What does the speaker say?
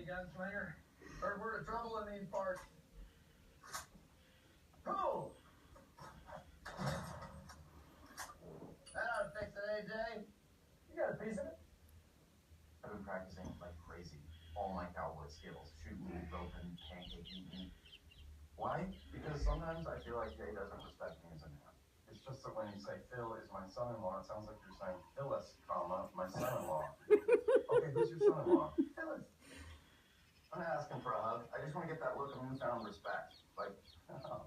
gunslinger. Heard word of trouble in these parts. Cool. That ought to fix it, AJ. You got a piece of it? I've been practicing like crazy. All my cowboy skills. Shooting, roping, pancake eating. Why? Because sometimes I feel like Jay doesn't respect me as a man. It's just that when you say Phil is my son-in-law, it sounds like you're saying Phyllis, comma, my son-in-law. Okay, who's your son-in-law? Phyllis. I'm not asking for a hug. I just want to get that look of newfound respect. Like, Oh,